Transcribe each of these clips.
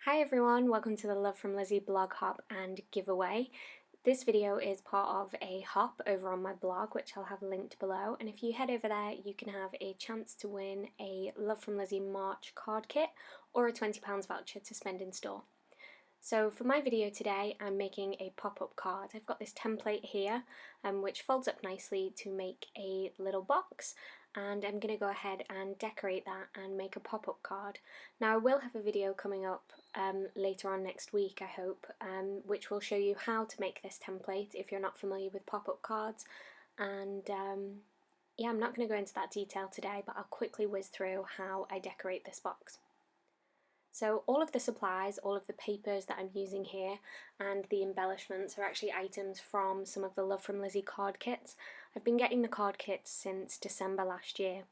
Hi everyone, welcome to the Love from Lizi blog hop and giveaway. This video is part of a hop over on my blog, which I'll have linked below, and if you head over there you can have a chance to win a Love from Lizi March card kit or a £20 voucher to spend in store. So for my video today I'm making a pop-up card. I've got this template here which folds up nicely to make a little box, and I'm going to go ahead and decorate that and make a pop-up card. Now I will have a video coming up later on next week, I hope, which will show you how to make this template if you're not familiar with pop-up cards, and yeah, I'm not going to go into that detail today, but I'll quickly whiz through how I decorate this box. So all of the supplies, all of the papers that I'm using here and the embellishments are actually items from some of the Love from Lizi card kits. I've been getting the card kits since December last year,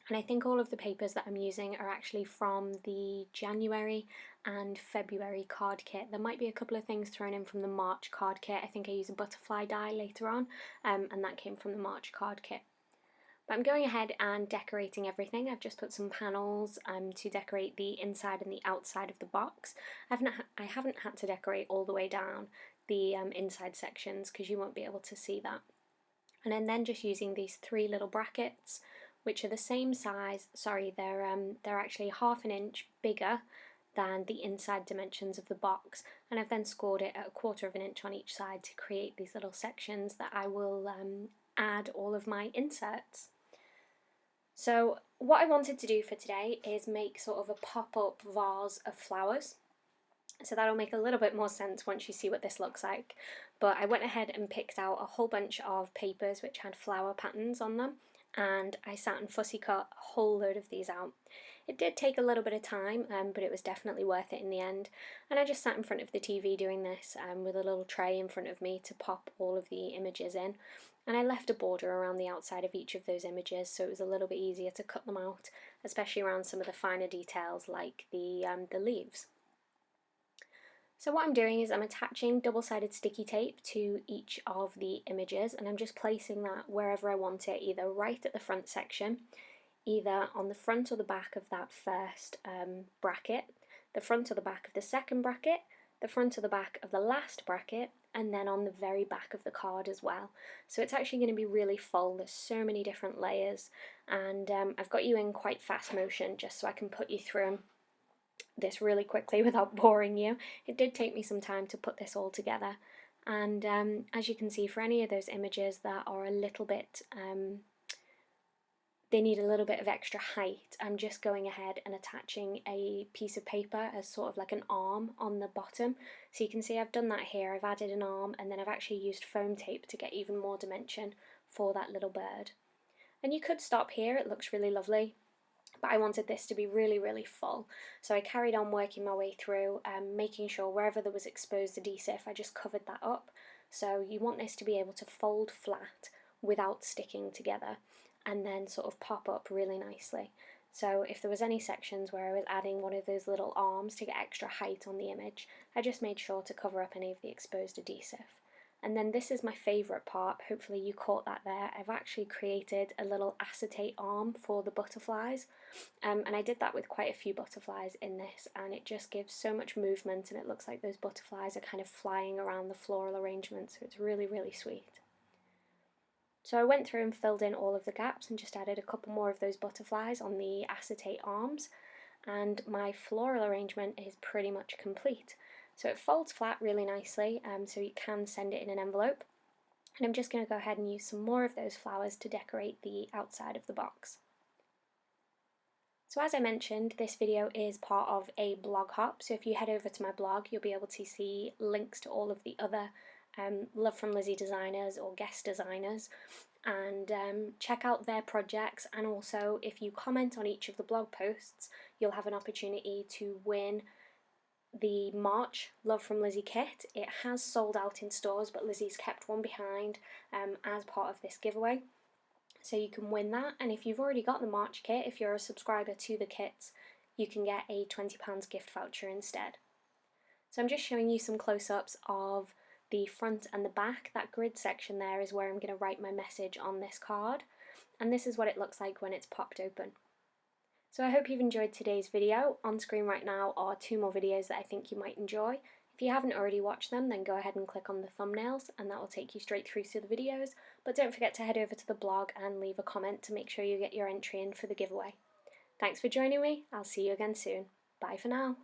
and I think all of the papers that I'm using are actually from the January and February card kit. There might be a couple of things thrown in from the March card kit. I think I use a butterfly die later on, and that came from the March card kit. But I'm going ahead and decorating everything. I've just put some panels to decorate the inside and the outside of the box. I haven't had to decorate all the way down the inside sections because you won't be able to see that. And I'm then just using these three little brackets, which are the same size. Sorry, they're actually ½ an inch bigger than the inside dimensions of the box, and I've then scored it at £1/4 of an inch on each side to create these little sections that I will add all of my inserts. So what I wanted to do for today is make sort of a pop-up vase of flowers. So that'll make a little bit more sense once you see what this looks like. But I went ahead and picked out a whole bunch of papers which had flower patterns on them, and I sat and fussy cut a whole load of these out. It did take a little bit of time, but it was definitely worth it in the end. And I just sat in front of the TV doing this with a little tray in front of me to pop all of the images in. And I left a border around the outside of each of those images so it was a little bit easier to cut them out, especially around some of the finer details like the leaves. So what I'm doing is I'm attaching double-sided sticky tape to each of the images, and I'm just placing that wherever I want it, either right at the front section, either on the front or the back of that first bracket, the front or the back of the second bracket, the front or the back of the last bracket, and then on the very back of the card as well. So it's actually going to be really full. There's so many different layers, and I've got you in quite fast motion just so I can put you through this really quickly without boring you. It did take me some time to put this all together, and as you can see, for any of those images that are a little bit they need a little bit of extra height, I'm just going ahead and attaching a piece of paper as sort of like an arm on the bottom. So you can see I've done that here. I've added an arm, and then I've actually used foam tape to get even more dimension for that little bird. And you could stop here, it looks really lovely, but I wanted this to be really, really full. So I carried on working my way through, making sure wherever there was exposed adhesive, I just covered that up. So you want this to be able to fold flat without sticking together, and then sort of pop up really nicely. So if there was any sections where I was adding one of those little arms to get extra height on the image, I just made sure to cover up any of the exposed adhesive. And then this is my favourite part, hopefully you caught that there. I've actually created a little acetate arm for the butterflies, and I did that with quite a few butterflies in this, and it just gives so much movement, and it looks like those butterflies are kind of flying around the floral arrangement, so it's really, really sweet. So I went through and filled in all of the gaps and just added a couple more of those butterflies on the acetate arms, and my floral arrangement is pretty much complete. So it folds flat really nicely, so you can send it in an envelope. And I'm just going to go ahead and use some more of those flowers to decorate the outside of the box. So as I mentioned, this video is part of a blog hop, so if you head over to my blog you'll be able to see links to all of the other Love from Lizi designers or guest designers, and check out their projects. And also, if you comment on each of the blog posts, you'll have an opportunity to win the March Love from Lizi kit. It has sold out in stores, but Lizi's kept one behind as part of this giveaway. So you can win that, and if you've already got the March kit, if you're a subscriber to the kits, you can get a £20 gift voucher instead. So I'm just showing you some close-ups of the front and the back. That grid section there is where I'm going to write my message on this card, and this is what it looks like when it's popped open. So I hope you've enjoyed today's video. On screen right now are 2 more videos that I think you might enjoy. If you haven't already watched them, then go ahead and click on the thumbnails and that will take you straight through to the videos. But don't forget to head over to the blog and leave a comment to make sure you get your entry in for the giveaway. Thanks for joining me. I'll see you again soon. Bye for now.